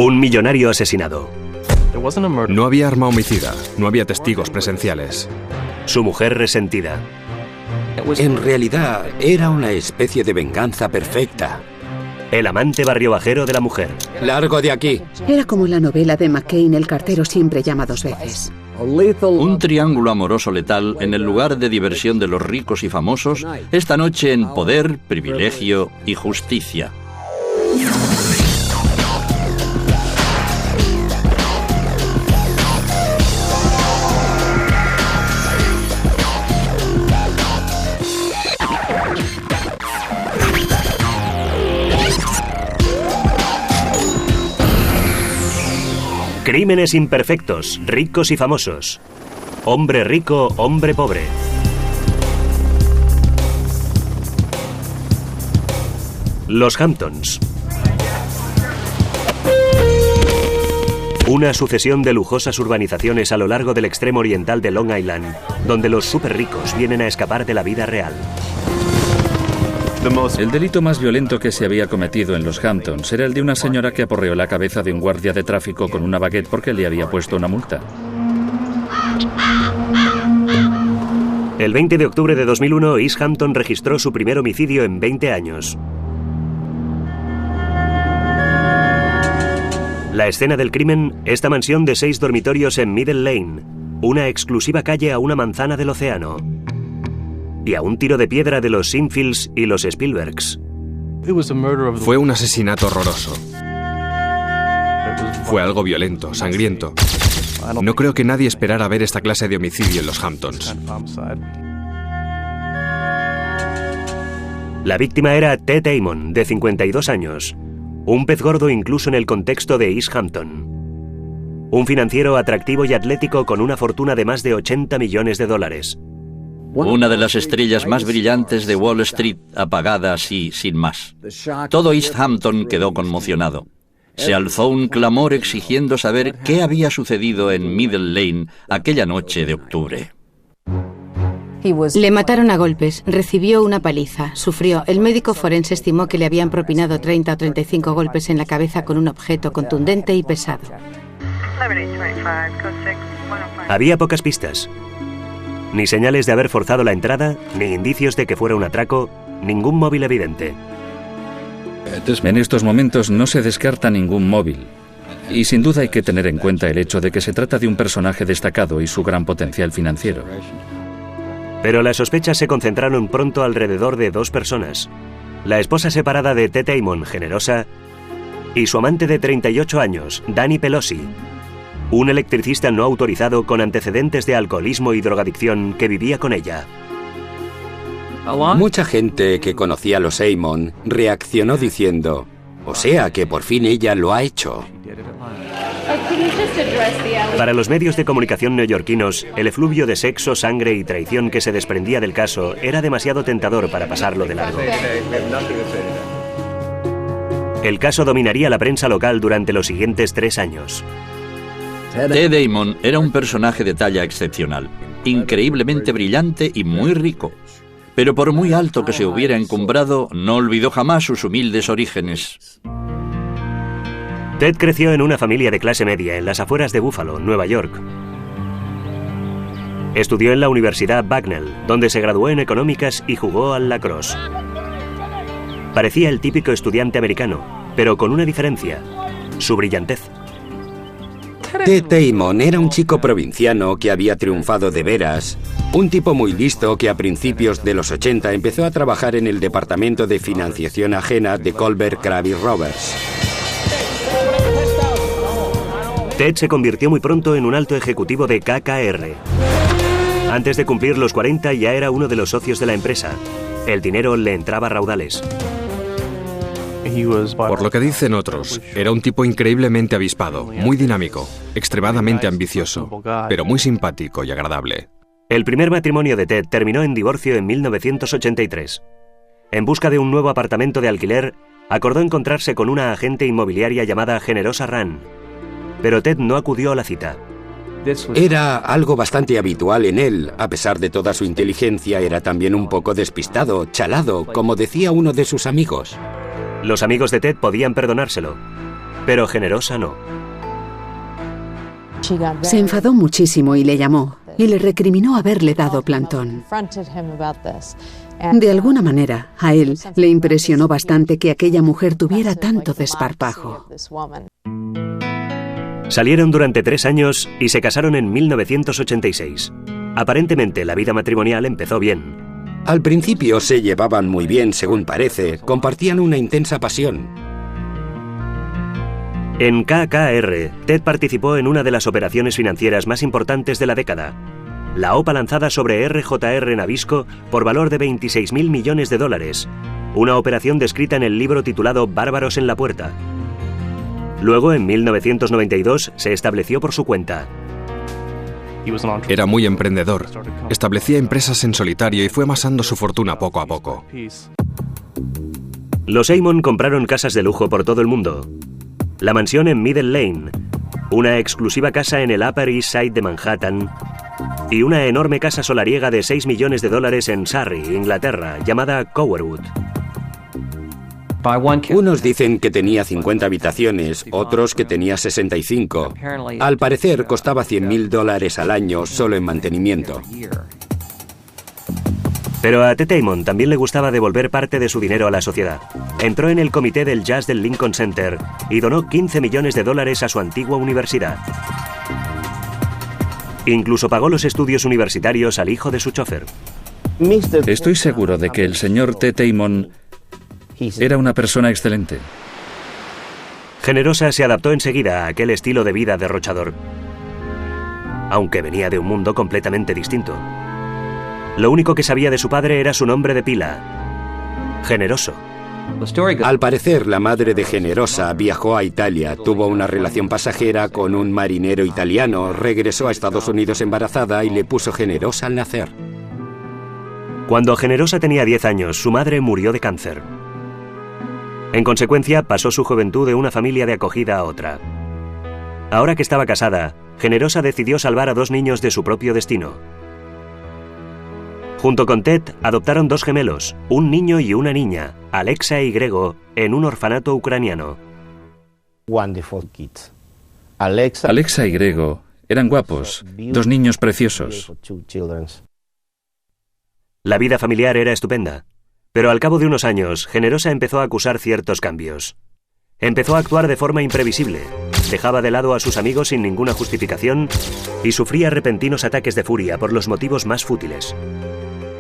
Un millonario asesinado. No había arma homicida, no había testigos presenciales. Su mujer resentida. En realidad, era una especie de venganza perfecta. El amante barriobajero de la mujer. ¡Largo de aquí! Era como la novela de McCain, El cartero siempre llama 2 veces. Un triángulo amoroso letal en el lugar de diversión de los ricos y famosos, esta noche en Poder, Privilegio y Justicia. Crímenes imperfectos, ricos y famosos. Hombre rico, hombre pobre. Los Hamptons. Una sucesión de lujosas urbanizaciones a lo largo del extremo oriental de Long Island, donde los superricos vienen a escapar de la vida real. El delito más violento que se había cometido en los Hamptons era el de una señora que aporreó la cabeza de un guardia de tráfico con una baguette porque le había puesto una multa. El 20 de octubre de 2001, East Hampton registró su primer homicidio en 20 años. La escena del crimen, esta mansión de 6 dormitorios en Middle Lane, una exclusiva calle a una manzana del océano. Y a un tiro de piedra de los Sinfields y los Spielbergs. Fue un asesinato horroroso. Fue algo violento, sangriento. No creo que nadie esperara ver esta clase de homicidio en los Hamptons. La víctima era Ted Amon, de 52 años. Un pez gordo incluso en el contexto de East Hampton. Un financiero atractivo y atlético con una fortuna de más de $80 millones. Una de las estrellas más brillantes de Wall Street, apagada así, sin más. Todo East Hampton quedó conmocionado. Se alzó un clamor exigiendo saber qué había sucedido en Middle Lane aquella noche de octubre. Le mataron a golpes, recibió una paliza, sufrió. El médico forense estimó que le habían propinado 30 o 35 golpes en la cabeza con un objeto contundente y pesado. Había pocas pistas. Ni señales de haber forzado la entrada, ni indicios de que fuera un atraco, ningún móvil evidente. En estos momentos no se descarta ningún móvil. Y sin duda hay que tener en cuenta el hecho de que se trata de un personaje destacado y su gran potencial financiero. Pero las sospechas se concentraron pronto alrededor de 2 personas. La esposa separada de Ted Amon, generosa, y su amante de 38 años, Danny Pelosi. Un electricista no autorizado con antecedentes de alcoholismo y drogadicción que vivía con ella. Mucha gente que conocía a los Amon reaccionó diciendo, o sea que por fin ella lo ha hecho. Para los medios de comunicación neoyorquinos, el efluvio de sexo, sangre y traición que se desprendía del caso era demasiado tentador para pasarlo de largo. El caso dominaría la prensa local durante los siguientes 3 años. Ted Amon era un personaje de talla excepcional, increíblemente brillante y muy rico. Pero por muy alto que se hubiera encumbrado, no olvidó jamás sus humildes orígenes. Ted creció en una familia de clase media en las afueras de Buffalo, Nueva York. Estudió en la Universidad Bucknell, donde se graduó en económicas y jugó al lacrosse. Parecía el típico estudiante americano, pero con una diferencia: su brillantez. Ted Amon era un chico provinciano que había triunfado de veras, un tipo muy listo que a principios de los 80 empezó a trabajar en el departamento de financiación ajena de Colbert Kravis Roberts. Ted se convirtió muy pronto en un alto ejecutivo de KKR. Antes de cumplir los 40 ya era uno de los socios de la empresa. El dinero le entraba a raudales. Por lo que dicen otros, era un tipo increíblemente avispado, muy dinámico, extremadamente ambicioso, pero muy simpático y agradable. El primer matrimonio de Ted terminó en divorcio en 1983. En busca de un nuevo apartamento de alquiler, acordó encontrarse con una agente inmobiliaria llamada Generosa Run. Pero Ted no acudió a la cita. Era algo bastante habitual en él. A pesar de toda su inteligencia, era también un poco despistado, chalado, como decía uno de sus amigos. Los amigos de Ted podían perdonárselo. pero Generosa no. Se enfadó muchísimo y le llamó, y le recriminó haberle dado plantón. De alguna manera, a él le impresionó bastante que aquella mujer tuviera tanto desparpajo. Salieron durante 3 años y se casaron en 1986. Aparentemente, la vida matrimonial empezó bien. Al principio se llevaban muy bien, según parece. Compartían una intensa pasión. En KKR, Ted participó en una de las operaciones financieras más importantes de la década. La OPA lanzada sobre RJR Nabisco por valor de $26.000 millones. Una operación descrita en el libro titulado Bárbaros en la Puerta. Luego, en 1992, se estableció por su cuenta. Era muy emprendedor. Establecía empresas en solitario y fue amasando su fortuna poco a poco. Los Amon compraron casas de lujo por todo el mundo. La mansión en Middle Lane, una exclusiva casa en el Upper East Side de Manhattan y una enorme casa solariega de $6 millones en Surrey, Inglaterra, llamada Cowerwood. Unos dicen que tenía 50 habitaciones, otros que tenía 65. Al parecer costaba $100.000 al año solo en mantenimiento. Pero a Ted Amon también le gustaba devolver parte de su dinero a la sociedad. Entró en el comité del jazz del Lincoln Center y donó $15 millones a su antigua universidad. Incluso pagó los estudios universitarios al hijo de su chofer. Estoy seguro de que el señor Ted Amon era una persona excelente. Generosa se adaptó enseguida a aquel estilo de vida derrochador, aunque venía de un mundo completamente distinto. Lo único que sabía de su padre era su nombre de pila: Generoso. Al parecer, la madre de Generosa viajó a Italia, tuvo una relación pasajera con un marinero italiano, regresó a Estados Unidos embarazada y le puso Generosa al nacer. Cuando Generosa tenía 10 años, su madre murió de cáncer. En consecuencia, pasó su juventud de una familia de acogida a otra. Ahora que estaba casada, Generosa decidió salvar a 2 niños de su propio destino. Junto con Ted, adoptaron 2 gemelos, un niño y una niña, Alexa y Grego, en un orfanato ucraniano. Alexa y Grego eran guapos, 2 niños preciosos. La vida familiar era estupenda. Pero al cabo de unos años, Generosa empezó a acusar ciertos cambios. Empezó a actuar de forma imprevisible, dejaba de lado a sus amigos sin ninguna justificación y sufría repentinos ataques de furia por los motivos más fútiles.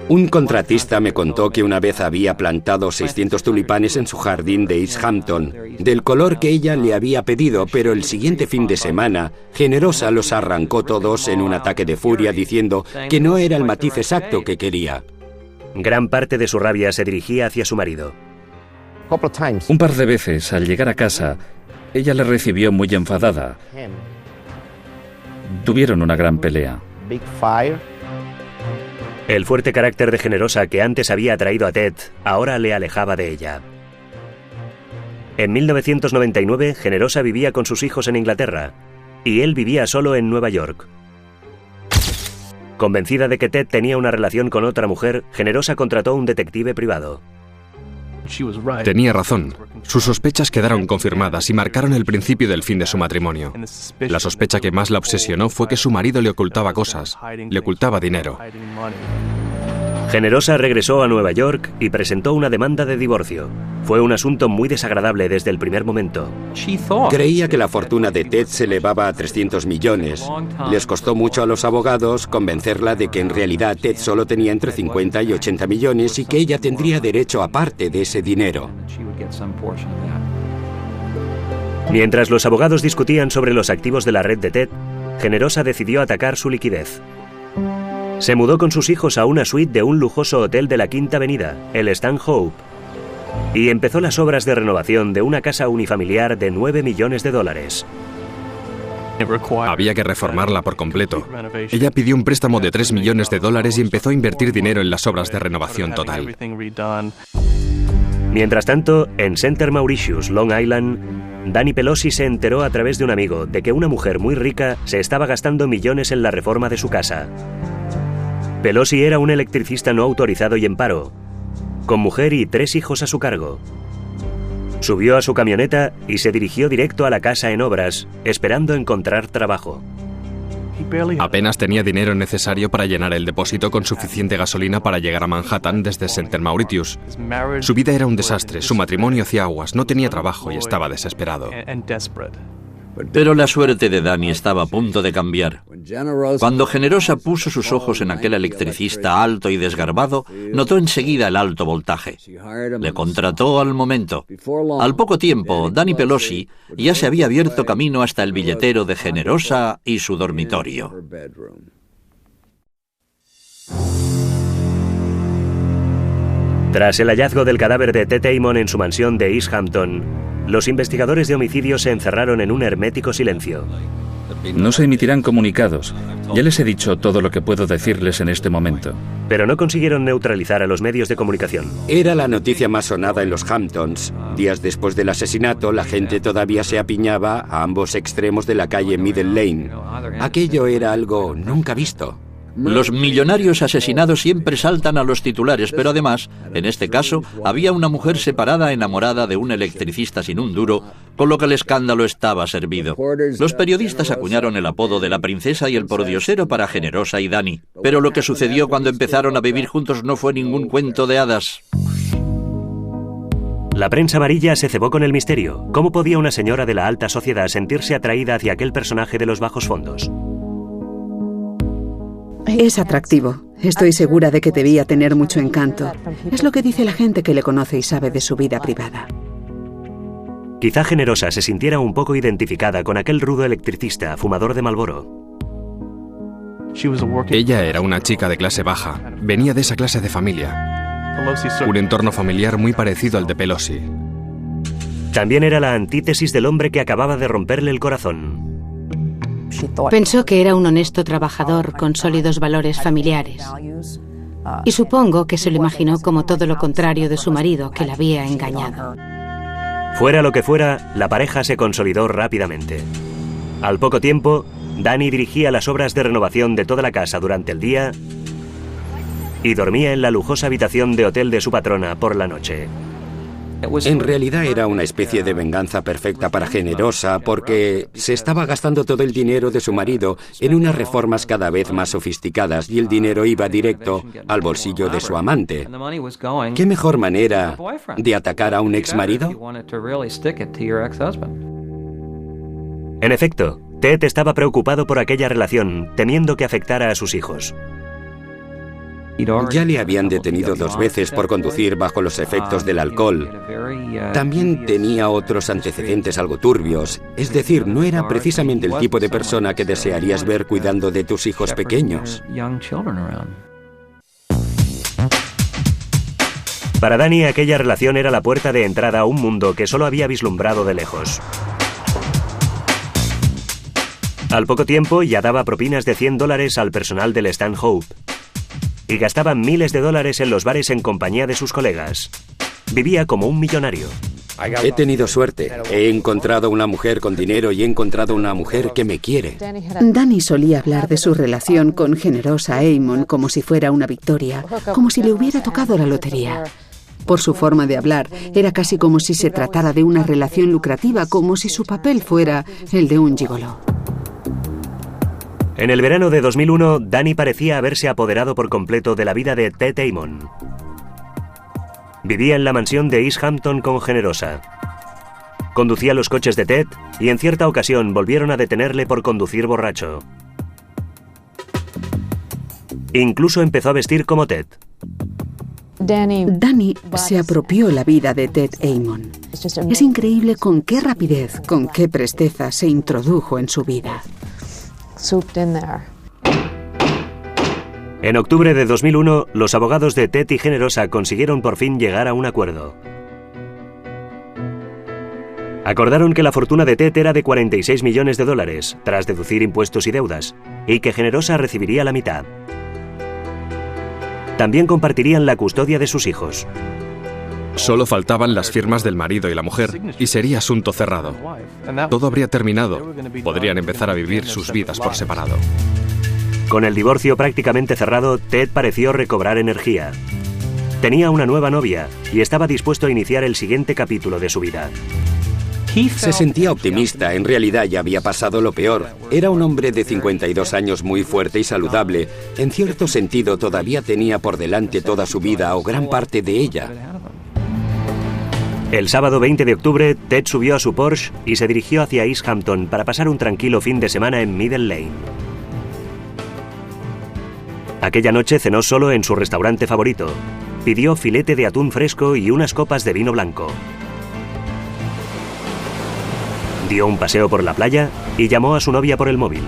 Un contratista me contó que una vez había plantado 600 tulipanes en su jardín de East Hampton, del color que ella le había pedido, pero el siguiente fin de semana, Generosa los arrancó todos en un ataque de furia diciendo que no era el matiz exacto que quería. Gran parte de su rabia se dirigía hacia su marido. Un par de veces, al llegar a casa, ella le recibió muy enfadada. Tuvieron una gran pelea. El fuerte carácter de Generosa que antes había atraído a Ted, ahora le alejaba de ella. En 1999, Generosa vivía con sus hijos en Inglaterra, y él vivía solo en Nueva York. Convencida de que Ted tenía una relación con otra mujer, Generosa contrató un detective privado. Tenía razón. Sus sospechas quedaron confirmadas y marcaron el principio del fin de su matrimonio. La sospecha que más la obsesionó fue que su marido le ocultaba cosas, le ocultaba dinero. Generosa regresó a Nueva York y presentó una demanda de divorcio. Fue un asunto muy desagradable desde el primer momento. Creía que la fortuna de Ted se elevaba a 300 millones. Les costó mucho a los abogados convencerla de que en realidad Ted solo tenía entre 50 y 80 millones y que ella tendría derecho a parte de ese dinero. Mientras los abogados discutían sobre los activos de la red de Ted, Generosa decidió atacar su liquidez. Se mudó con sus hijos a una suite de un lujoso hotel de la Quinta Avenida, el Stanhope, y empezó las obras de renovación de una casa unifamiliar de $9 millones. Había que reformarla por completo. Ella pidió un préstamo de $3 millones y empezó a invertir dinero en las obras de renovación total. Mientras tanto, en Center Mauritius, Long Island, Danny Pelosi se enteró a través de un amigo de que una mujer muy rica se estaba gastando millones en la reforma de su casa. Pelosi era un electricista no autorizado y en paro, con mujer y 3 hijos a su cargo. Subió a su camioneta y se dirigió directo a la casa en obras, esperando encontrar trabajo. Apenas tenía dinero necesario para llenar el depósito con suficiente gasolina para llegar a Manhattan desde St. Mauritius. Su vida era un desastre, su matrimonio hacía aguas, no tenía trabajo y estaba desesperado. Pero la suerte de Danny estaba a punto de cambiar. Cuando Generosa puso sus ojos en aquel electricista alto y desgarbado, notó enseguida el alto voltaje. Le contrató al momento. Al poco tiempo, Danny Pelosi ya se había abierto camino hasta el billetero de Generosa y su dormitorio. Tras el hallazgo del cadáver de Ted Amon en su mansión de East Hampton, los investigadores de homicidio se encerraron en un hermético silencio. No se emitirán comunicados. Ya les he dicho todo lo que puedo decirles en este momento. Pero no consiguieron neutralizar a los medios de comunicación. Era la noticia más sonada en los Hamptons. Días después del asesinato, la gente todavía se apiñaba a ambos extremos de la calle Middle Lane. Aquello era algo nunca visto. Los millonarios asesinados siempre saltan a los titulares, pero además, en este caso, había una mujer separada enamorada de un electricista sin un duro, con lo que el escándalo estaba servido. Los periodistas acuñaron el apodo de la princesa y el pordiosero para Generosa y Danny. Pero lo que sucedió cuando empezaron a vivir juntos no fue ningún cuento de hadas. La prensa amarilla se cebó con el misterio. ¿Cómo podía una señora de la alta sociedad sentirse atraída hacia aquel personaje de los bajos fondos? Es atractivo. Estoy segura de que debía tener mucho encanto. Es lo que dice la gente que le conoce y sabe de su vida privada. Quizá Generosa se sintiera un poco identificada con aquel rudo electricista, fumador de Marlboro. Ella era una chica de clase baja. Venía de esa clase de familia. Un entorno familiar muy parecido al de Pelosi. También era la antítesis del hombre que acababa de romperle el corazón. Pensó que era un honesto trabajador con sólidos valores familiares. Y supongo que se lo imaginó como todo lo contrario de su marido, que la había engañado. Fuera lo que fuera, la pareja se consolidó rápidamente. Al poco tiempo, Danny dirigía las obras de renovación de toda la casa durante el día y dormía en la lujosa habitación de hotel de su patrona por la noche. En realidad era una especie de venganza perfecta para Generosa porque se estaba gastando todo el dinero de su marido en unas reformas cada vez más sofisticadas y el dinero iba directo al bolsillo de su amante. ¿Qué mejor manera de atacar a un exmarido? En efecto, Ted estaba preocupado por aquella relación, temiendo que afectara a sus hijos. Ya le habían detenido 2 veces por conducir bajo los efectos del alcohol. También tenía otros antecedentes algo turbios. Es decir, no era precisamente el tipo de persona que desearías ver cuidando de tus hijos pequeños. Para Danny, aquella relación era la puerta de entrada a un mundo que solo había vislumbrado de lejos. Al poco tiempo ya daba propinas de $100 al personal del Stanhope. Y gastaba miles de dólares en los bares en compañía de sus colegas. Vivía como un millonario. He tenido suerte. He encontrado una mujer con dinero y he encontrado una mujer que me quiere. Danny solía hablar de su relación con Generosa Amon como si fuera una victoria, como si le hubiera tocado la lotería. Por su forma de hablar, era casi como si se tratara de una relación lucrativa, como si su papel fuera el de un gigoló. En el verano de 2001, Danny parecía haberse apoderado por completo de la vida de Ted Amon. Vivía en la mansión de East Hampton con Generosa. Conducía los coches de Ted y en cierta ocasión volvieron a detenerle por conducir borracho. Incluso empezó a vestir como Ted. Danny se apropió la vida de Ted Amon. Es increíble con qué rapidez, con qué presteza se introdujo en su vida. En octubre de 2001, los abogados de Ted y Generosa consiguieron por fin llegar a un acuerdo. Acordaron que la fortuna de Ted era de $46 millones, tras deducir impuestos y deudas, y que Generosa recibiría la mitad. También compartirían la custodia de sus hijos. Solo faltaban las firmas del marido y la mujer, y sería asunto cerrado. Todo habría terminado. Podrían empezar a vivir sus vidas por separado. Con el divorcio prácticamente cerrado, Ted pareció recobrar energía. Tenía una nueva novia y estaba dispuesto a iniciar el siguiente capítulo de su vida. Se sentía optimista, en realidad ya había pasado lo peor. Era un hombre de 52 años muy fuerte y saludable. En cierto sentido, todavía tenía por delante toda su vida o gran parte de ella. El sábado 20 de octubre, Ted subió a su Porsche y se dirigió hacia East Hampton para pasar un tranquilo fin de semana en Middle Lane. Aquella noche cenó solo en su restaurante favorito. Pidió filete de atún fresco y unas copas de vino blanco. Dio un paseo por la playa y llamó a su novia por el móvil.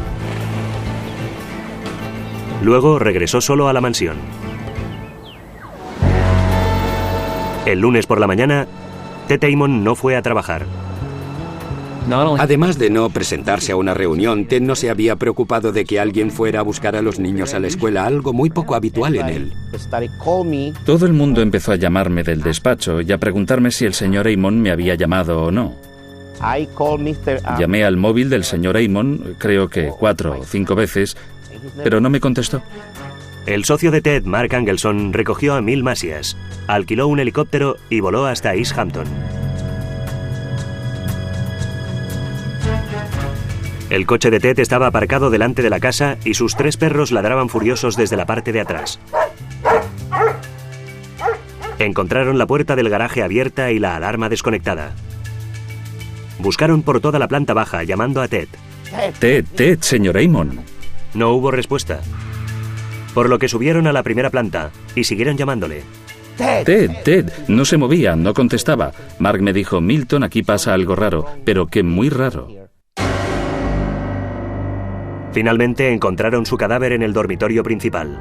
Luego regresó solo a la mansión. El lunes por la mañana, Ted Damon no fue a trabajar. Además de no presentarse a una reunión, Ted no se había preocupado de que alguien fuera a buscar a los niños a la escuela, algo muy poco habitual en él. Todo el mundo empezó a llamarme del despacho y a preguntarme si el señor Amon me había llamado o no. Llamé al móvil del señor Amon, creo que 4 o 5 veces, pero no me contestó. El socio de Ted, Mark Angelson, recogió a Mil Masias, alquiló un helicóptero y voló hasta East Hampton. El coche de Ted estaba aparcado delante de la casa y sus 3 perros ladraban furiosos desde la parte de atrás. Encontraron la puerta del garaje abierta y la alarma desconectada. Buscaron por toda la planta baja, llamando a Ted. Ted, señor Amon. No hubo respuesta. Por lo que subieron a la primera planta y siguieron llamándole. Ted, no se movía, no contestaba. Mark me dijo, Milton, aquí pasa algo raro, pero que muy raro. Finalmente encontraron su cadáver en el dormitorio principal.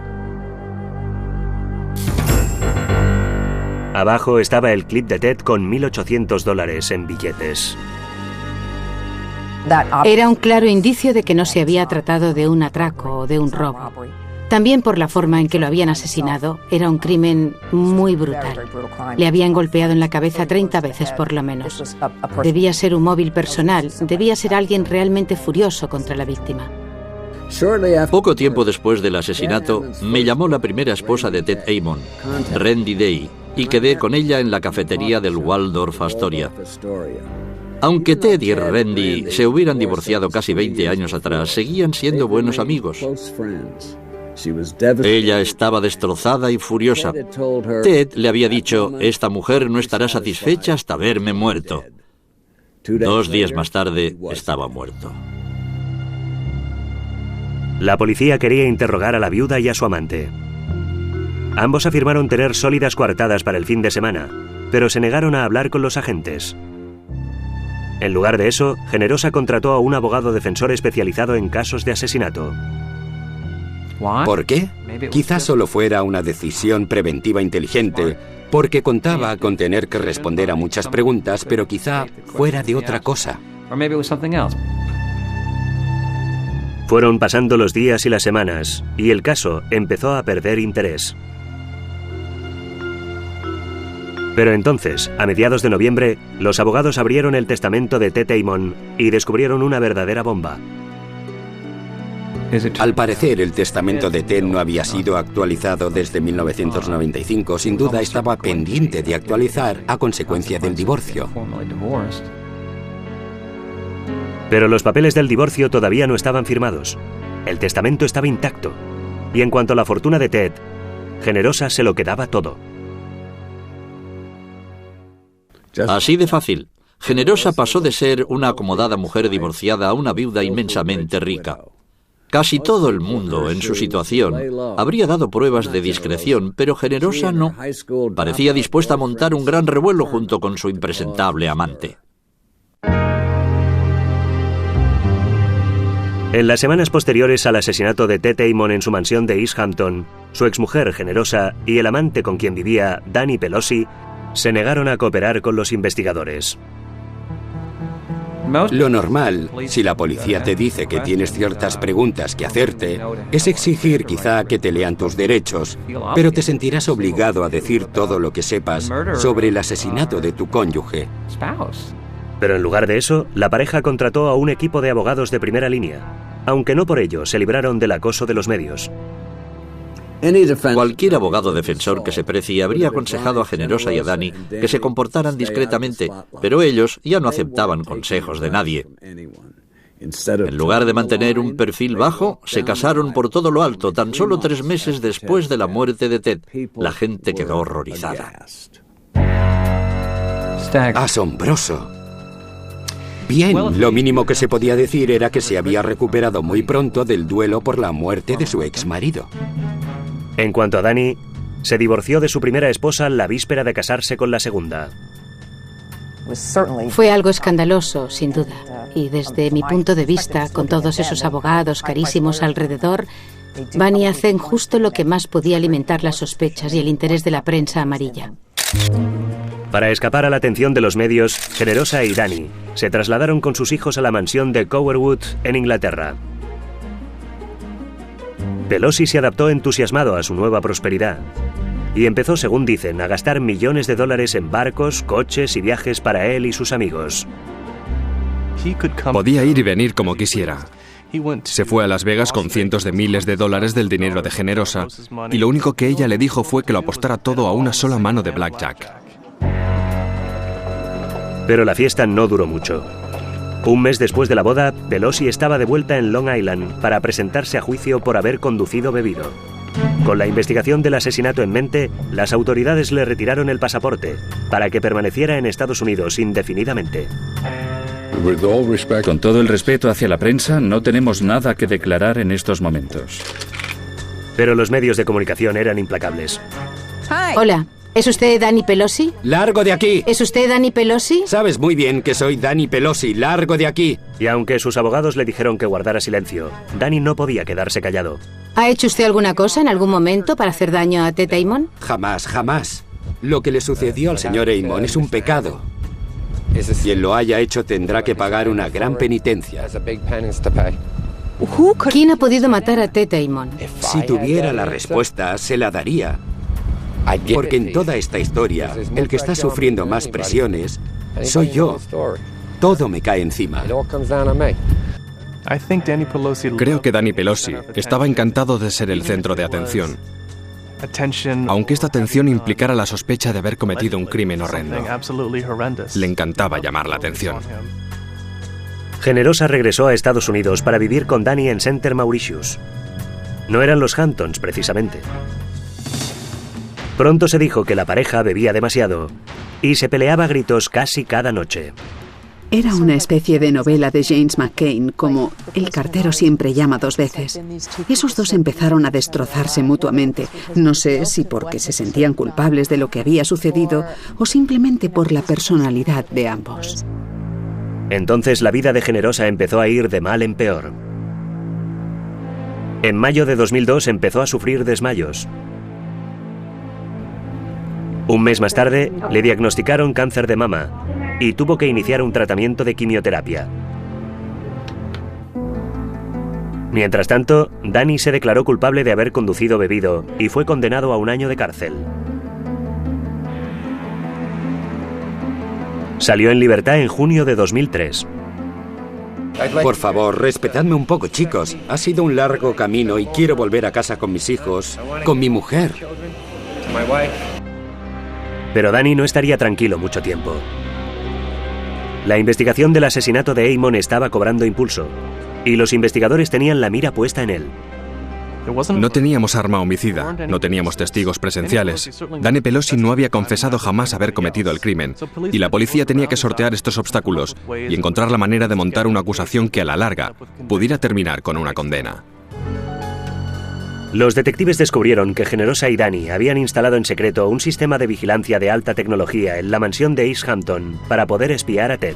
Abajo estaba el clip de Ted con $1.800 en billetes. Era un claro indicio de que no se había tratado de un atraco o de un robo. También por la forma en que lo habían asesinado, era un crimen muy brutal. Le habían golpeado en la cabeza 30 veces por lo menos. Debía ser un móvil personal, debía ser alguien realmente furioso contra la víctima. Poco tiempo después del asesinato, me llamó la primera esposa de Ted Amon, Randy Day, y quedé con ella en la cafetería del Waldorf Astoria. Aunque Ted y Randy se hubieran divorciado casi 20 años atrás, seguían siendo buenos amigos. Ella estaba destrozada y furiosa. Ted le había dicho, esta mujer no estará satisfecha hasta verme muerto. 2 días más tarde, estaba muerto. La policía quería interrogar a la viuda y a su amante. Ambos afirmaron tener sólidas coartadas para el fin de semana, pero se negaron a hablar con los agentes. En lugar de eso, Generosa contrató a un abogado defensor especializado en casos de asesinato. ¿Por qué? Quizás solo fuera una decisión preventiva inteligente, porque contaba con tener que responder a muchas preguntas, pero quizá fuera de otra cosa. Fueron pasando los días y las semanas, y el caso empezó a perder interés. Pero entonces, a mediados de noviembre, los abogados abrieron el testamento de Ted Amon y descubrieron una verdadera bomba. Al parecer, el testamento de Ted no había sido actualizado desde 1995. Sin duda, estaba pendiente de actualizar a consecuencia del divorcio. Pero los papeles del divorcio todavía no estaban firmados. El testamento estaba intacto. Y en cuanto a la fortuna de Ted, Generosa se lo quedaba todo. Así de fácil. Generosa pasó de ser una acomodada mujer divorciada a una viuda inmensamente rica. Casi todo el mundo en su situación habría dado pruebas de discreción, pero Generosa no. Parecía dispuesta a montar un gran revuelo junto con su impresentable amante. En las semanas posteriores al asesinato de Ted Amon en su mansión de East Hampton, su exmujer Generosa y el amante con quien vivía, Danny Pelosi, se negaron a cooperar con los investigadores. Lo normal, si la policía te dice que tienes ciertas preguntas que hacerte, es exigir quizá que te lean tus derechos, pero te sentirás obligado a decir todo lo que sepas sobre el asesinato de tu cónyuge. Pero en lugar de eso, la pareja contrató a un equipo de abogados de primera línea, aunque no por ello se libraron del acoso de los medios. Cualquier abogado defensor que se precie habría aconsejado a Generosa y a Danny que se comportaran discretamente, pero ellos ya no aceptaban consejos de nadie. En lugar de mantener un perfil bajo, se casaron por todo lo alto, tan solo 3 meses después de la muerte de Ted. La gente quedó horrorizada. ¡Asombroso! Bien, lo mínimo que se podía decir era que se había recuperado muy pronto del duelo por la muerte de su exmarido. En cuanto a Danny, se divorció de su primera esposa la víspera de casarse con la segunda. Fue algo escandaloso, sin duda. Y desde mi punto de vista, con todos esos abogados carísimos alrededor, van y hacen justo lo que más podía alimentar las sospechas y el interés de la prensa amarilla. Para escapar a la atención de los medios, Generosa y Danny se trasladaron con sus hijos a la mansión de Cowerwood en Inglaterra. Pelosi se adaptó entusiasmado a su nueva prosperidad y empezó, según dicen, a gastar millones de dólares en barcos, coches y viajes para él y sus amigos. Podía ir y venir como quisiera. Se fue a Las Vegas con cientos de miles de dólares del dinero de Generosa y lo único que ella le dijo fue que lo apostara todo a una sola mano de blackjack. Pero la fiesta no duró mucho. Un mes después de la boda, Pelosi estaba de vuelta en Long Island para presentarse a juicio por haber conducido bebido. Con la investigación del asesinato en mente, las autoridades le retiraron el pasaporte para que permaneciera en Estados Unidos indefinidamente. Con todo el respeto hacia la prensa, no tenemos nada que declarar en estos momentos. Pero los medios de comunicación eran implacables. Hola, ¿es usted Danny Pelosi? ¡Largo de aquí! ¿Es usted Danny Pelosi? Sabes muy bien que soy Danny Pelosi. ¡Largo de aquí! Y aunque sus abogados le dijeron que guardara silencio, Danny no podía quedarse callado. ¿Ha hecho usted alguna cosa en algún momento para hacer daño a Ted Amon? Jamás, jamás. Lo que le sucedió al señor Amon es un pecado. Quien lo haya hecho tendrá que pagar una gran penitencia. ¿Quién ha podido matar a Ted Amon? Si tuviera la respuesta, se la daría. Porque en toda esta historia, el que está sufriendo más presiones soy yo. Todo me cae encima. Creo que Danny Pelosi estaba encantado de ser el centro de atención, aunque esta atención implicara la sospecha de haber cometido un crimen horrendo. Le encantaba llamar la atención. Generosa regresó a Estados Unidos para vivir con Danny en Center Mauritius. No eran los Hamptons, precisamente. Pronto se dijo que la pareja bebía demasiado y se peleaba a gritos casi cada noche. Era una especie de novela de James McCain, como El cartero siempre llama 2 veces. Esos dos empezaron a destrozarse mutuamente. No sé si porque se sentían culpables de lo que había sucedido o simplemente por la personalidad de ambos. Entonces la vida de Generosa empezó a ir de mal en peor. En mayo de 2002 empezó a sufrir desmayos. Un mes más tarde le diagnosticaron cáncer de mama y tuvo que iniciar un tratamiento de quimioterapia. Mientras tanto, Danny se declaró culpable de haber conducido bebido y fue condenado a 1 año de cárcel. Salió en libertad en junio de 2003. Por favor, respetadme un poco, chicos. Ha sido un largo camino y quiero volver a casa con mis hijos, con mi mujer. Pero Danny no estaría tranquilo mucho tiempo. La investigación del asesinato de Amon estaba cobrando impulso, y los investigadores tenían la mira puesta en él. No teníamos arma homicida, no teníamos testigos presenciales. Danny Pelosi no había confesado jamás haber cometido el crimen, y la policía tenía que sortear estos obstáculos y encontrar la manera de montar una acusación que a la larga pudiera terminar con una condena. Los detectives descubrieron que Generosa y Danny habían instalado en secreto un sistema de vigilancia de alta tecnología en la mansión de East Hampton para poder espiar a Ted.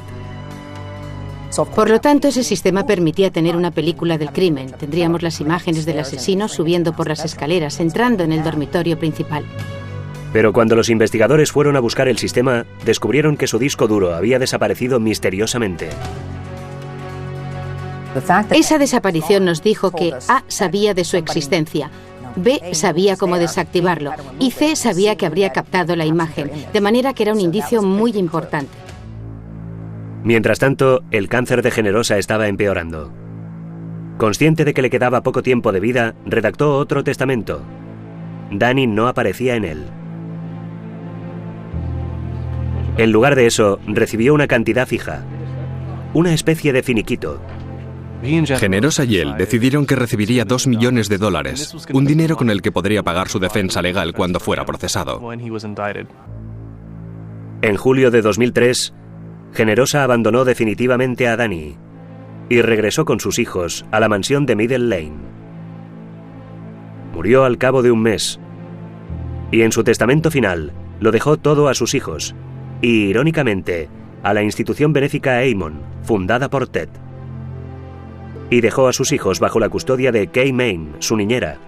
Por lo tanto, ese sistema permitía tener una película del crimen. Tendríamos las imágenes del asesino subiendo por las escaleras, entrando en el dormitorio principal. Pero cuando los investigadores fueron a buscar el sistema, descubrieron que su disco duro había desaparecido misteriosamente. Esa desaparición nos dijo que A sabía de su existencia, B sabía cómo desactivarlo y C sabía que habría captado la imagen, de manera que era un indicio muy importante. Mientras tanto, el cáncer de Generosa estaba empeorando. Consciente de que le quedaba poco tiempo de vida, redactó otro testamento. Danny no aparecía en él. En lugar de eso, recibió una cantidad fija, una especie de finiquito. Generosa y él decidieron que recibiría $2 millones, un dinero con el que podría pagar su defensa legal cuando fuera procesado. En julio de 2003, Generosa abandonó definitivamente a Danny y regresó con sus hijos a la mansión de Middle Lane. Murió al cabo de un mes y en su testamento final lo dejó todo a sus hijos y, irónicamente, a la institución benéfica Aemon, fundada por Ted. Y dejó a sus hijos bajo la custodia de Kay Main, su niñera.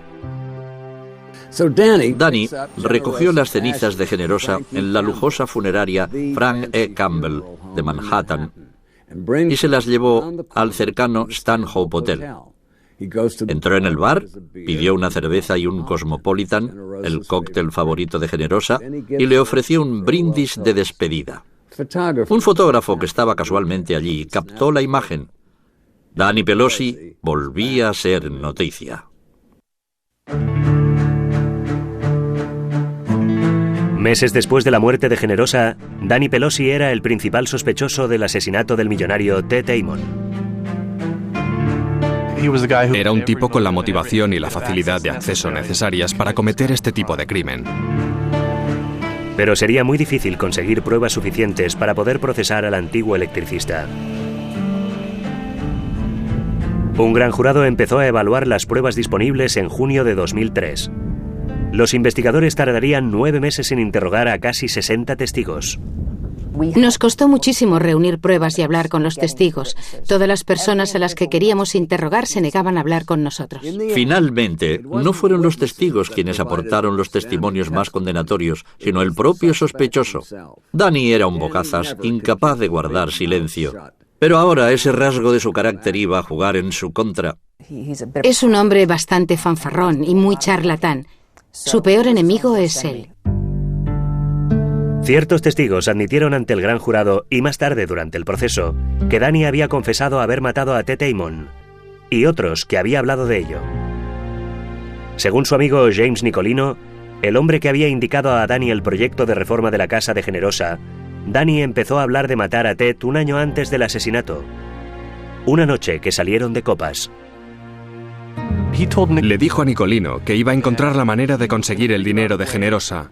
Danny recogió las cenizas de Generosa en la lujosa funeraria Frank E. Campbell de Manhattan y se las llevó al cercano Stanhope Hotel. Entró en el bar, pidió una cerveza y un Cosmopolitan, el cóctel favorito de Generosa, y le ofreció un brindis de despedida. Un fotógrafo que estaba casualmente allí captó la imagen. Danny Pelosi volvía a ser noticia. Meses después de la muerte de Generosa, Danny Pelosi era el principal sospechoso del asesinato del millonario Ted Aemon. Era un tipo con la motivación y la facilidad de acceso necesarias para cometer este tipo de crimen. Pero sería muy difícil conseguir pruebas suficientes para poder procesar al antiguo electricista. Un gran jurado empezó a evaluar las pruebas disponibles en junio de 2003. Los investigadores tardarían 9 meses en interrogar a casi 60 testigos. Nos costó muchísimo reunir pruebas y hablar con los testigos. Todas las personas a las que queríamos interrogar se negaban a hablar con nosotros. Finalmente, no fueron los testigos quienes aportaron los testimonios más condenatorios, sino el propio sospechoso. Danny era un bocazas, incapaz de guardar silencio. Pero ahora ese rasgo de su carácter iba a jugar en su contra. Es un hombre bastante fanfarrón y muy charlatán. Su peor enemigo es él. Ciertos testigos admitieron ante el gran jurado y más tarde durante el proceso que Danny había confesado haber matado a Ted Aemon y otros que había hablado de ello. Según su amigo James Nicolino, el hombre que había indicado a Danny el proyecto de reforma de la casa de Generosa, Danny empezó a hablar de matar a Ted un año antes del asesinato, una noche que salieron de copas. Le dijo a Nicolino que iba a encontrar la manera de conseguir el dinero de Generosa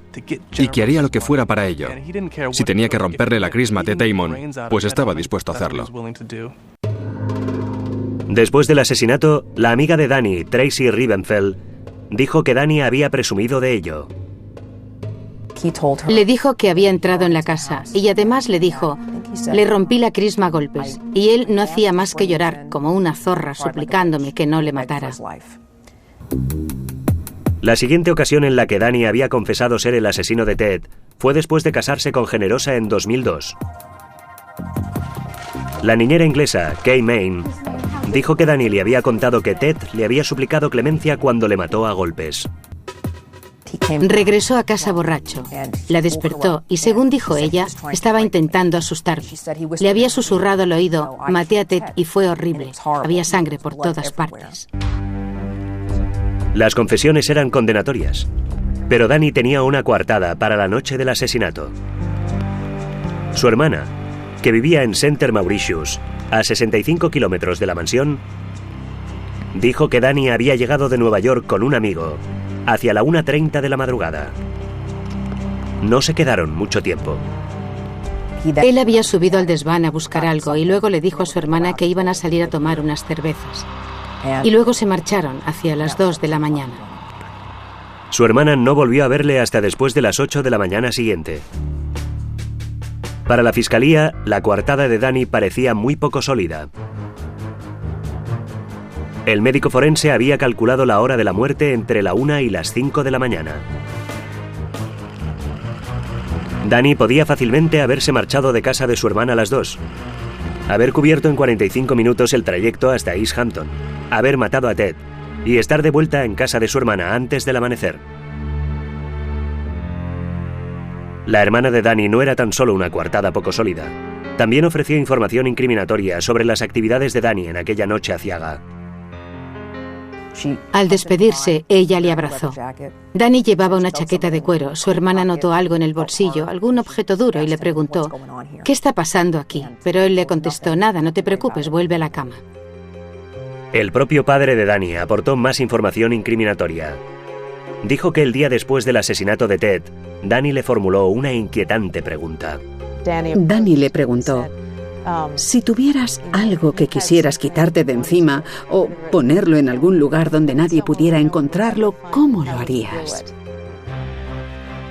y que haría lo que fuera para ello. Si tenía que romperle la crisma a Ted Aemon, pues estaba dispuesto a hacerlo. Después del asesinato, la amiga de Danny, Tracy Rivenfeld, dijo que Danny había presumido de ello. Le dijo que había entrado en la casa y además le dijo: le rompí la crisma a golpes, y él no hacía más que llorar como una zorra suplicándome que no le matara. La siguiente ocasión en la que Danny había confesado ser el asesino de Ted fue después de casarse con Generosa en 2002. La niñera inglesa, Kay Main, dijo que Danny le había contado que Ted le había suplicado clemencia cuando le mató a golpes. Regresó a casa borracho, la despertó y, según dijo ella, estaba intentando asustarme. Le había susurrado al oído: maté a Ted y fue horrible. Había sangre por todas partes. Las confesiones eran condenatorias, pero Danny tenía una coartada para la noche del asesinato. Su hermana, que vivía en Center Mauritius, a 65 kilómetros de la mansión, dijo que Danny había llegado de Nueva York con un amigo hacia la 1:30 de la madrugada. No se quedaron mucho tiempo. Él había subido al desván a buscar algo y luego le dijo a su hermana que iban a salir a tomar unas cervezas. Y luego se marcharon hacia las 2 de la mañana. Su hermana no volvió a verle hasta después de las 8 de la mañana siguiente. Para la fiscalía, la coartada de Danny parecía muy poco sólida. El médico forense había calculado la hora de la muerte entre la 1 y las 5 de la mañana. Danny podía fácilmente haberse marchado de casa de su hermana a las 2, haber cubierto en 45 minutos el trayecto hasta East Hampton, haber matado a Ted y estar de vuelta en casa de su hermana antes del amanecer. La hermana de Danny no era tan solo una coartada poco sólida. También ofreció información incriminatoria sobre las actividades de Danny en aquella noche aciaga. Al despedirse, ella le abrazó. Danny llevaba una chaqueta de cuero. Su hermana notó algo en el bolsillo, algún objeto duro, y le preguntó, ¿qué está pasando aquí? Pero él le contestó, nada, no te preocupes, vuelve a la cama. El propio padre de Danny aportó más información incriminatoria. Dijo que el día después del asesinato de Ted, Danny le formuló una inquietante pregunta. Danny le preguntó, si tuvieras algo que quisieras quitarte de encima o ponerlo en algún lugar donde nadie pudiera encontrarlo, ¿cómo lo harías?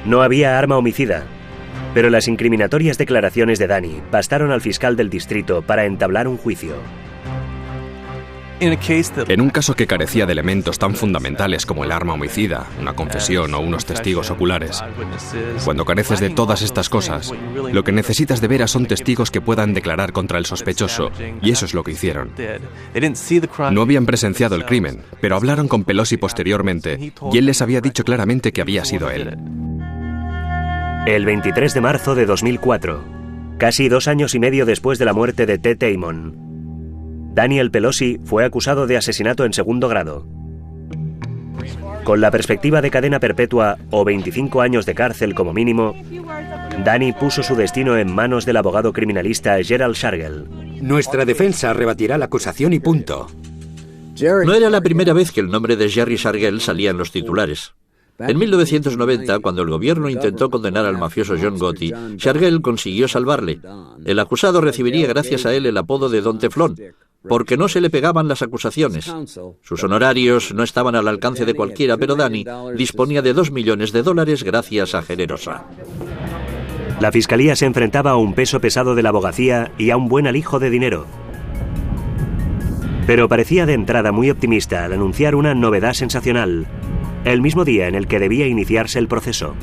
No había arma homicida, pero las incriminatorias declaraciones de Danny bastaron al fiscal del distrito para entablar un juicio. En un caso que carecía de elementos tan fundamentales como el arma homicida, una confesión o unos testigos oculares, cuando careces de todas estas cosas, lo que necesitas de veras son testigos que puedan declarar contra el sospechoso, y eso es lo que hicieron. No habían presenciado el crimen, pero hablaron con Pelosi posteriormente, y él les había dicho claramente que había sido él. El 23 de marzo de 2004, casi 2 años y medio después de la muerte de Ted Amon, Daniel Pelosi fue acusado de asesinato en segundo grado. Con la perspectiva de cadena perpetua o 25 años de cárcel como mínimo, Danny puso su destino en manos del abogado criminalista Gerald Shargel. Nuestra defensa rebatirá la acusación y punto. No era la primera vez que el nombre de Jerry Shargel salía en los titulares. En 1990, cuando el gobierno intentó condenar al mafioso John Gotti, Shargel consiguió salvarle. El acusado recibiría gracias a él el apodo de Don Teflón, porque no se le pegaban las acusaciones. Sus honorarios no estaban al alcance de cualquiera, pero Danny disponía de $2 millones gracias a Generosa. La fiscalía se enfrentaba a un peso pesado de la abogacía y a un buen alijo de dinero. Pero parecía de entrada muy optimista al anunciar una novedad sensacional, el mismo día en el que debía iniciarse el proceso.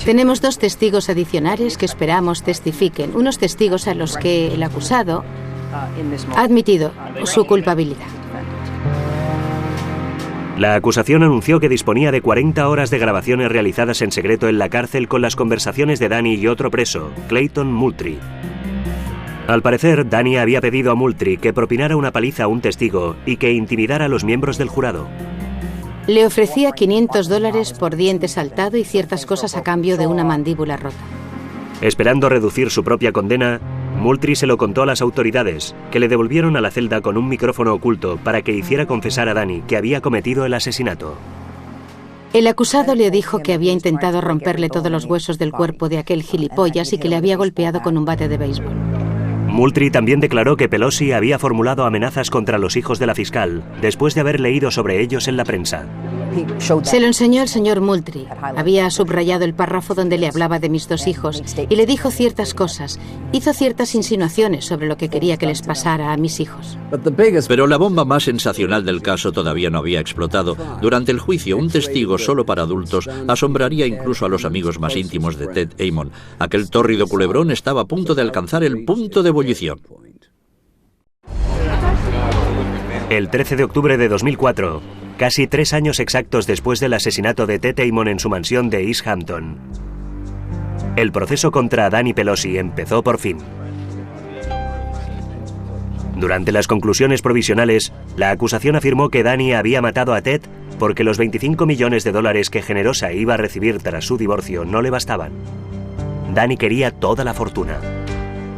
Tenemos 2 testigos adicionales que esperamos testifiquen, unos testigos a los que el acusado ha admitido su culpabilidad. La acusación anunció que disponía de 40 horas de grabaciones realizadas en secreto en la cárcel con las conversaciones de Danny y otro preso, Clayton Moultrie. Al parecer, Danny había pedido a Moultrie que propinara una paliza a un testigo y que intimidara a los miembros del jurado. Le ofrecía $500 por diente saltado y ciertas cosas a cambio de una mandíbula rota. Esperando reducir su propia condena, Moultrie se lo contó a las autoridades, que le devolvieron a la celda con un micrófono oculto para que hiciera confesar a Danny que había cometido el asesinato. El acusado le dijo que había intentado romperle todos los huesos del cuerpo de aquel gilipollas y que le había golpeado con un bate de béisbol. Moultrie también declaró que Pelosi había formulado amenazas contra los hijos de la fiscal, después de haber leído sobre ellos en la prensa. Se lo enseñó al señor Moultrie. Había subrayado el párrafo donde le hablaba de mis 2 hijos y le dijo ciertas cosas. Hizo ciertas insinuaciones sobre lo que quería que les pasara a mis hijos. Pero la bomba más sensacional del caso todavía no había explotado. Durante el juicio, un testigo solo para adultos asombraría incluso a los amigos más íntimos de Ted Amon. Aquel tórrido culebrón estaba a punto de alcanzar el punto de ebullición. El 13 de octubre de 2004, casi 3 años exactos después del asesinato de Ted Amon en su mansión de East Hampton, el proceso contra Danny Pelosi empezó por fin. Durante las conclusiones provisionales, la acusación afirmó que Danny había matado a Ted porque los $25 millones que Generosa iba a recibir tras su divorcio no le bastaban. Danny quería toda la fortuna.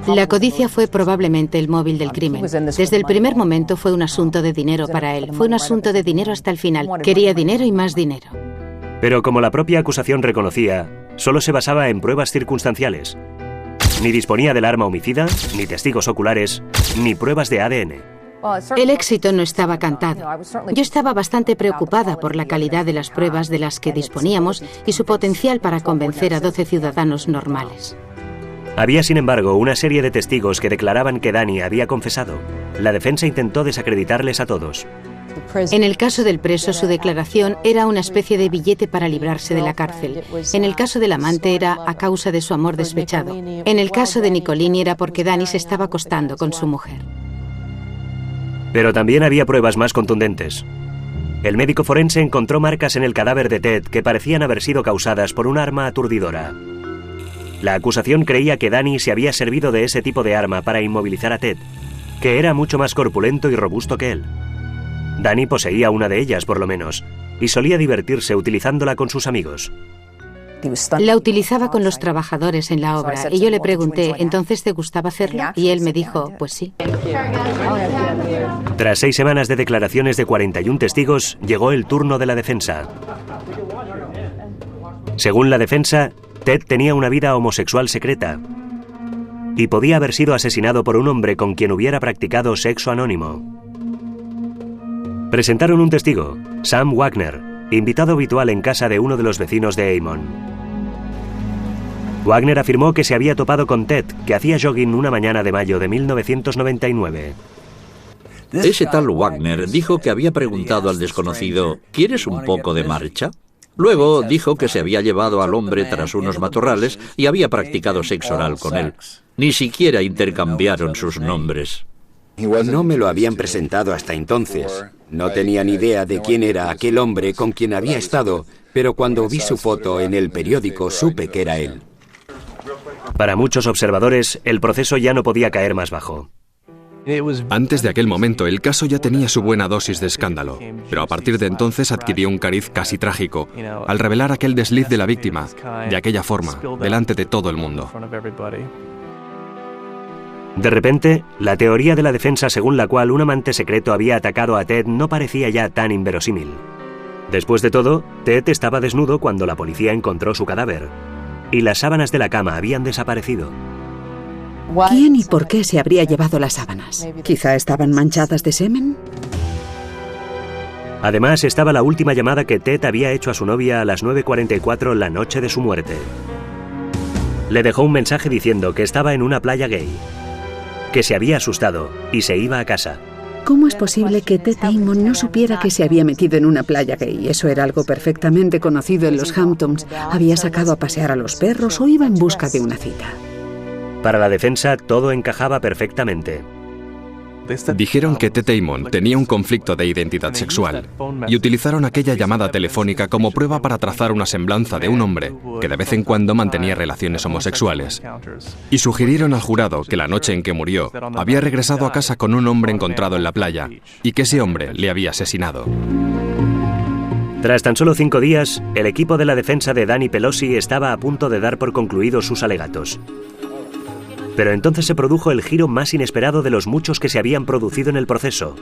La codicia fue probablemente el móvil del crimen. Desde el primer momento fue un asunto de dinero para él. Fue un asunto de dinero hasta el final. Quería dinero y más dinero. Pero como la propia acusación reconocía, solo se basaba en pruebas circunstanciales. Ni disponía del arma homicida, ni testigos oculares, ni pruebas de ADN. El éxito no estaba cantado. Yo estaba bastante preocupada por la calidad de las pruebas de las que disponíamos y su potencial para convencer a 12 ciudadanos normales. Había, sin embargo, una serie de testigos que declaraban que Danny había confesado. La defensa intentó desacreditarles a todos. En el caso del preso, su declaración era una especie de billete para librarse de la cárcel. En el caso del amante era a causa de su amor despechado. En el caso de Nicolini era porque Danny se estaba acostando con su mujer. Pero también había pruebas más contundentes. El médico forense encontró marcas en el cadáver de Ted que parecían haber sido causadas por un arma aturdidora. La acusación creía que Danny se había servido de ese tipo de arma para inmovilizar a Ted, que era mucho más corpulento y robusto que él. Danny poseía una de ellas, por lo menos, y solía divertirse utilizándola con sus amigos. La utilizaba con los trabajadores en la obra y yo le pregunté, ¿entonces te gustaba hacerlo? Y él me dijo, pues sí. Tras 6 semanas de declaraciones de 41 testigos, llegó el turno de la defensa. Según la defensa, Ted tenía una vida homosexual secreta y podía haber sido asesinado por un hombre con quien hubiera practicado sexo anónimo. Presentaron un testigo, Sam Wagner, invitado habitual en casa de uno de los vecinos de Amon. Wagner afirmó que se había topado con Ted, que hacía jogging una mañana de mayo de 1999. Ese tal Wagner dijo que había preguntado al desconocido, ¿quieres un poco de marcha? Luego dijo que se había llevado al hombre tras unos matorrales y había practicado sexo oral con él. Ni siquiera intercambiaron sus nombres. No me lo habían presentado hasta entonces. No tenía ni idea de quién era aquel hombre con quien había estado, pero cuando vi su foto en el periódico supe que era él. Para muchos observadores, el proceso ya no podía caer más bajo. Antes de aquel momento, el caso ya tenía su buena dosis de escándalo, pero a partir de entonces adquirió un cariz casi trágico, al revelar aquel desliz de la víctima, de aquella forma, delante de todo el mundo. De repente, la teoría de la defensa según la cual un amante secreto había atacado a Ted no parecía ya tan inverosímil. Después de todo, Ted estaba desnudo cuando la policía encontró su cadáver, y las sábanas de la cama habían desaparecido. ¿Quién y por qué se habría llevado las sábanas? ¿Quizá estaban manchadas de semen? Además, estaba la última llamada que Ted había hecho a su novia a las 9:44 la noche de su muerte. Le dejó un mensaje diciendo que estaba en una playa gay, que se había asustado y se iba a casa. ¿Cómo es posible que Ted Amon no supiera que se había metido en una playa gay? Eso era algo perfectamente conocido en los Hamptons. Había sacado a pasear a los perros o iba en busca de una cita. Para la defensa, todo encajaba perfectamente. Dijeron que Ted Amon tenía un conflicto de identidad sexual y utilizaron aquella llamada telefónica como prueba para trazar una semblanza de un hombre que de vez en cuando mantenía relaciones homosexuales. Y sugirieron al jurado que la noche en que murió había regresado a casa con un hombre encontrado en la playa y que ese hombre le había asesinado. Tras tan solo 5 días, el equipo de la defensa de Danny Pelosi estaba a punto de dar por concluidos sus alegatos. Pero entonces se produjo el giro más inesperado de los muchos que se habían producido en el proceso.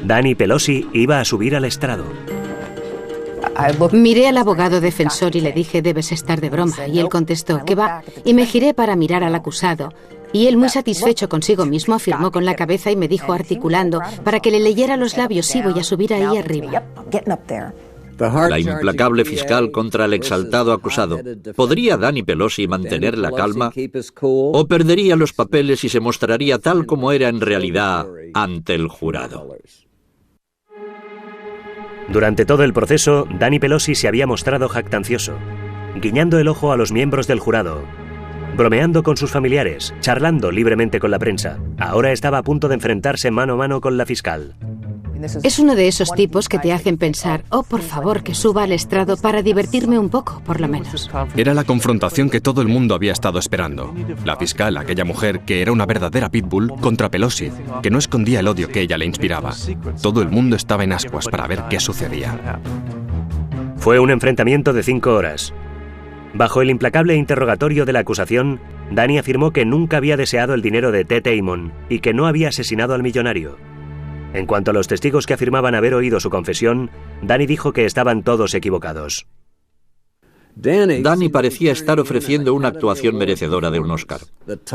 Danny Pelosi iba a subir al estrado. Miré al abogado defensor y le dije, debes estar de broma. Y él contestó, ¿qué va? Y me giré para mirar al acusado. Y él, muy satisfecho consigo mismo, afirmó con la cabeza y me dijo articulando, para que le leyera los labios, sí, voy a subir ahí arriba. La implacable fiscal contra el exaltado acusado. ¿Podría Danny Pelosi mantener la calma? ¿O perdería los papeles y se mostraría tal como era en realidad ante el jurado? Durante todo el proceso, Danny Pelosi se había mostrado jactancioso, guiñando el ojo a los miembros del jurado, bromeando con sus familiares, charlando libremente con la prensa. Ahora estaba a punto de enfrentarse mano a mano con la fiscal. Es uno de esos tipos que te hacen pensar, oh, por favor, que suba al estrado para divertirme un poco, por lo menos. Era la confrontación que todo el mundo había estado esperando. La fiscal, aquella mujer que era una verdadera pitbull, contra Pelosi, que no escondía el odio que ella le inspiraba. Todo el mundo estaba en ascuas para ver qué sucedía. Fue un enfrentamiento de 5 horas. Bajo el implacable interrogatorio de la acusación, Danny afirmó que nunca había deseado el dinero de Ted Amon y que no había asesinado al millonario. En cuanto a los testigos que afirmaban haber oído su confesión, Danny dijo que estaban todos equivocados. Danny parecía estar ofreciendo una actuación merecedora de un Oscar.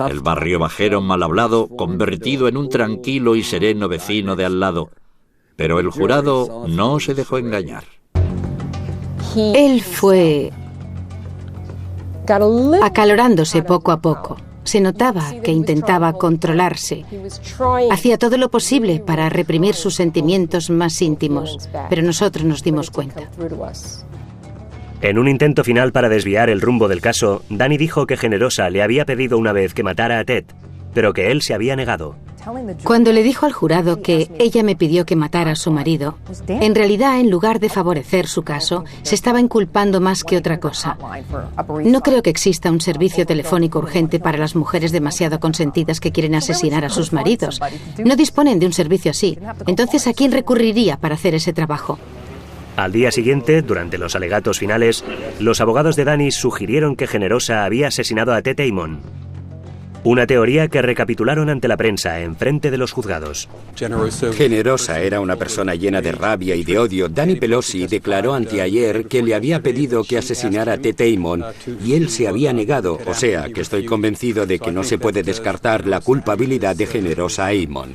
El barrio bajero mal hablado, convertido en un tranquilo y sereno vecino de al lado. Pero el jurado no se dejó engañar. Él fue acalorándose poco a poco. Se notaba que intentaba controlarse. Hacía todo lo posible para reprimir sus sentimientos más íntimos, pero nosotros nos dimos cuenta. En un intento final para desviar el rumbo del caso, Danny dijo que Generosa le había pedido una vez que matara a Ted, pero que él se había negado. Cuando le dijo al jurado que ella me pidió que matara a su marido, en realidad, en lugar de favorecer su caso, se estaba inculpando más que otra cosa. No creo que exista un servicio telefónico urgente para las mujeres demasiado consentidas que quieren asesinar a sus maridos. No disponen de un servicio así. Entonces, ¿a quién recurriría para hacer ese trabajo? Al día siguiente, durante los alegatos finales, los abogados de Danny sugirieron que Generosa había asesinado a Ted Amon. Una teoría que recapitularon ante la prensa en frente de los juzgados. Generosa era una persona llena de rabia y de odio. Danny Pelosi declaró anteayer que le había pedido que asesinara a Ted Amon y él se había negado, o sea, que estoy convencido de que no se puede descartar la culpabilidad de Generosa Amon.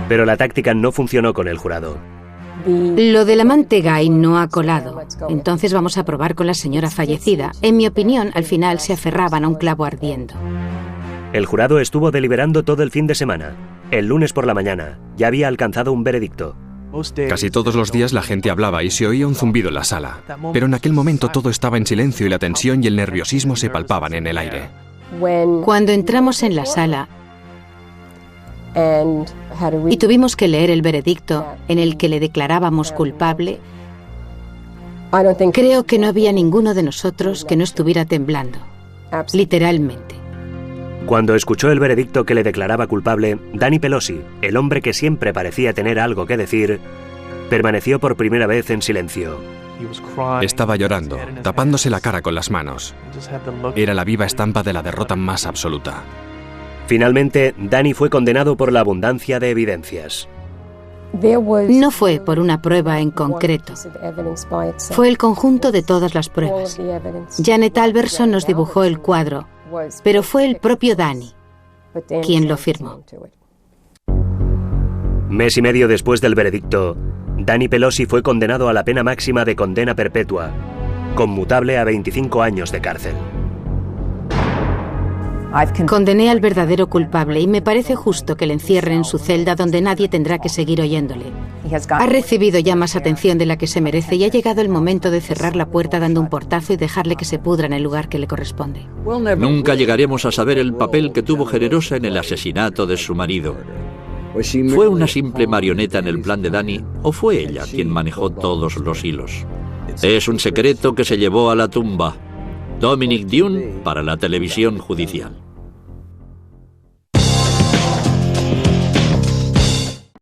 Pero la táctica no funcionó con el jurado. Lo del amante gay no ha colado. Entonces vamos a probar con la señora fallecida. En mi opinión, al final se aferraban a un clavo ardiendo. El jurado estuvo deliberando todo el fin de semana. El lunes por la mañana ya había alcanzado un veredicto. Casi todos los días la gente hablaba y se oía un zumbido en la sala. Pero en aquel momento todo estaba en silencio y la tensión y el nerviosismo se palpaban en el aire. Cuando entramos en la sala y tuvimos que leer el veredicto en el que le declarábamos culpable, creo que no había ninguno de nosotros que no estuviera temblando, literalmente. Cuando escuchó el veredicto que le declaraba culpable, Danny Pelosi, el hombre que siempre parecía tener algo que decir, permaneció por primera vez en silencio. Estaba llorando, tapándose la cara con las manos. Era la viva estampa de la derrota más absoluta. Finalmente, Danny fue condenado por la abundancia de evidencias. No fue por una prueba en concreto. Fue el conjunto de todas las pruebas. Janet Alberson nos dibujó el cuadro, pero fue el propio Danny quien lo firmó. Mes y medio después del veredicto, Danny Pelosi fue condenado a la pena máxima de condena perpetua, conmutable a 25 años de cárcel. Condené al verdadero culpable y me parece justo que le encierren en su celda donde nadie tendrá que seguir oyéndole. Ha recibido ya más atención de la que se merece y ha llegado el momento de cerrar la puerta dando un portazo y dejarle que se pudra en el lugar que le corresponde. Nunca llegaremos a saber el papel que tuvo Generosa en el asesinato de su marido. ¿Fue una simple marioneta en el plan de Danny o fue ella quien manejó todos los hilos? Es un secreto que se llevó a la tumba. Dominic Dunne para la televisión judicial.